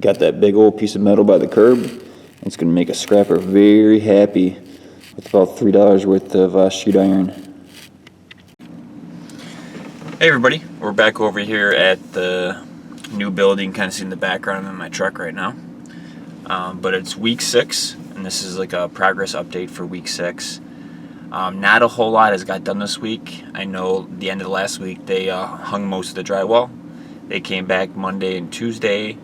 Got that big old piece of metal by the curb. It's going to make a scrapper very happy with about $3 worth of sheet iron. Hey everybody, we're back over here at the new building. Kind of see in the background. I'm in my truck right now. But it's week 6, and this is like a progress update for week 6. Not a whole lot has got done this week. I know the end of last week they hung most of the drywall. They came back Monday and Tuesday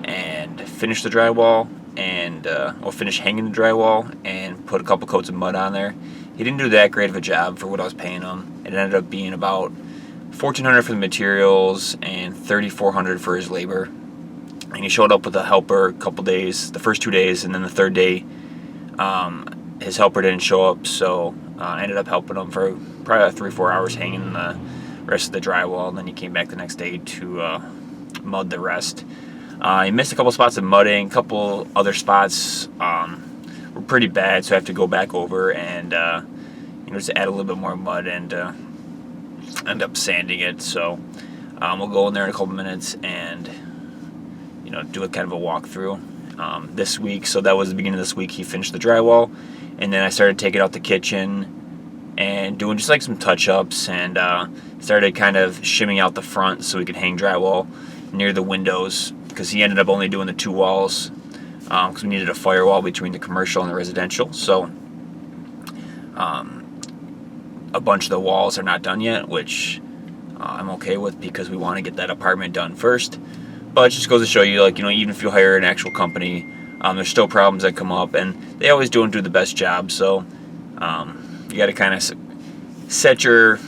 and finished the drywall and finished hanging the drywall and put a couple coats of mud on there. He didn't do that great of a job for what I was paying him. It ended up being about $1,400 for the materials and $3,400 for his labor. And he showed up with a helper a couple days, the first 2 days, and then the third day his helper didn't show up, so I ended up helping him for probably 3 or 4 hours hanging the rest of the drywall, and then he came back the next day to mud the rest. He missed a couple spots of mudding. A couple other spots were pretty bad, so I have to go back over and just add a little bit more mud and end up sanding it. So we'll go in there in a couple minutes and do a kind of a walkthrough this week. So that was the beginning of this week. He finished the drywall, and then I started taking out the kitchen and doing just like some touch-ups, and started kind of shimming out the front so we could hang drywall near the windows, because he ended up only doing the 2 walls because we needed a firewall between the commercial and the residential. So a bunch of the walls are not done yet, which I'm okay with because we want to get that apartment done first. But it just goes to show you, even if you hire an actual company, there's still problems that come up, and they always do the best job. So you got to kind of set your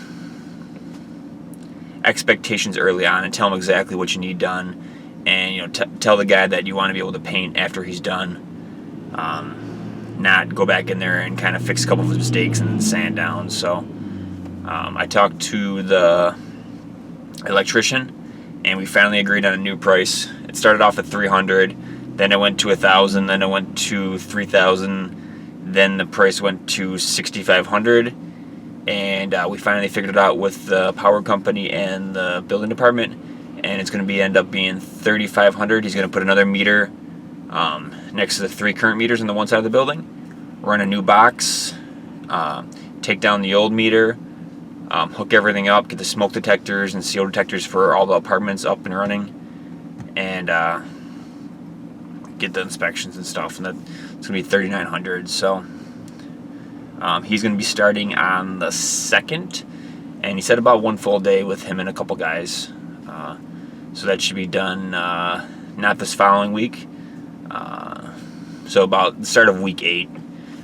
expectations early on and tell them exactly what you need done, and tell the guy that you want to be able to paint after he's done, not go back in there and kind of fix a couple of his mistakes and sand down. So I talked to the electrician, and we finally agreed on a new price. It started off at $300, then it went to $1,000, then it went to $3,000, then the price went to $6,500, and we finally figured it out with the power company and the building department, and it's going to end up being $3,500. He's going to put another meter next to the 3 current meters on the one side of the building, run a new box, take down the old meter, hook everything up, get the smoke detectors and CO detectors for all the apartments up and running, and get the inspections and stuff, and it's going to be $3,900. So he's going to be starting on the 2nd, and he said about 1 full day with him and a couple guys. So that should be done not this following week, so about the start of week 8.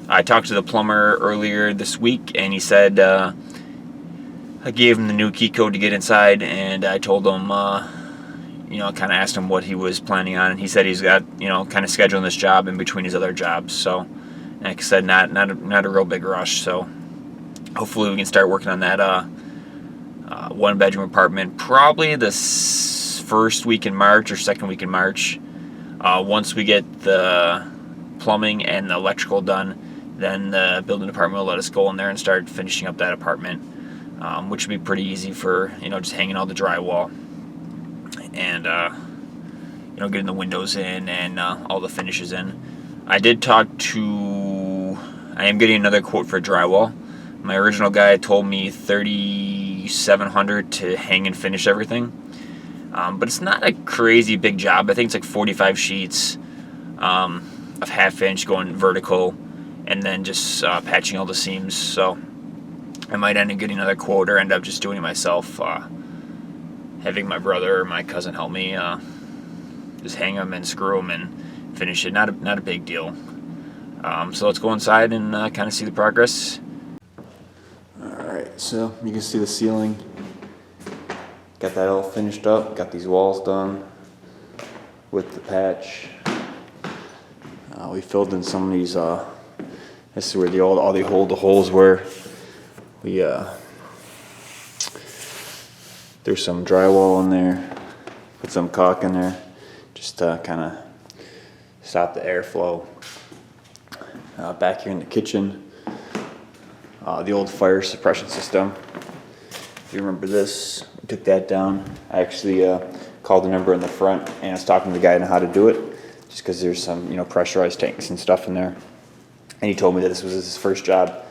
I talked to the plumber earlier this week, and he said I gave him the new key code to get inside, and I told him, kind of asked him what he was planning on, and he said he's got, kind of scheduling this job in between his other jobs. So, like I said, not a real big rush. So, hopefully we can start working on that 1-bedroom apartment probably the first week in March or second week in March. Once we get the plumbing and the electrical done, then the building department will let us go in there and start finishing up that apartment, which would be pretty easy for just hanging all the drywall and getting the windows in and all the finishes in. I am getting another quote for drywall. My original guy told me $3,700 to hang and finish everything, but it's not a crazy big job. I think it's like 45 sheets of 1/2 inch going vertical, and then just patching all the seams. So I might end up getting another quote or end up just doing it myself, having my brother or my cousin help me just hang them and screw them and finish it. Not a big deal. So let's go inside and kind of see the progress. Alright, so you can see the ceiling. Got that all finished up. Got these walls done with the patch. We filled in some of these. This is where the holes were. We there's some drywall in there. Put some caulk in there, just to kind of stop the airflow. Back here in the kitchen, the old fire suppression system. If you remember this, we took that down. I actually called the number in the front and I was talking to the guy on how to do it, just because there's some, you know, pressurized tanks and stuff in there. And he told me that this was his first job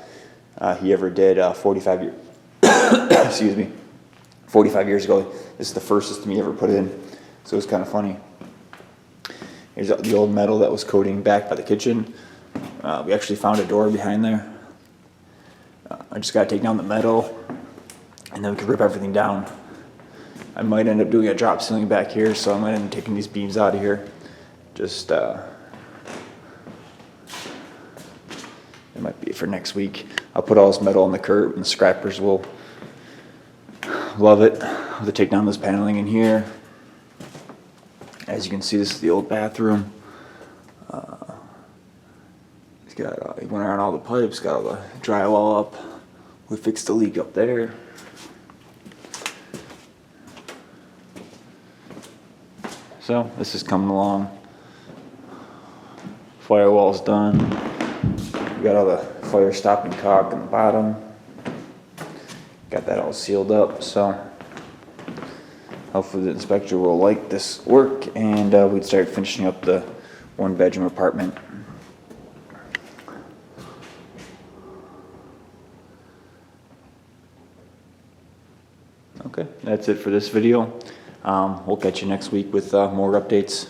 he ever did 45 years. Excuse me. 45 years ago. This is the first system he ever put in, so it was kind of funny. Here's the old metal that was coating back by the kitchen. We actually found a door behind there. I just got to take down the metal, and then we can rip everything down. I might end up doing a drop ceiling back here, so I might end up taking these beams out of here. Just, it might be for next week. I'll put all this metal on the curb, and the scrappers will love it. I'll have to take down this paneling in here. As you can see, this is the old bathroom. He went around all the pipes, got all the drywall up. We fixed the leak up there. So this is coming along. Firewall's done. We got all the fire stopping caulk in the bottom. Got that all sealed up, so hopefully the inspector will like this work, and we'd start finishing up the 1-bedroom apartment. Okay, that's it for this video. We'll catch you next week with more updates.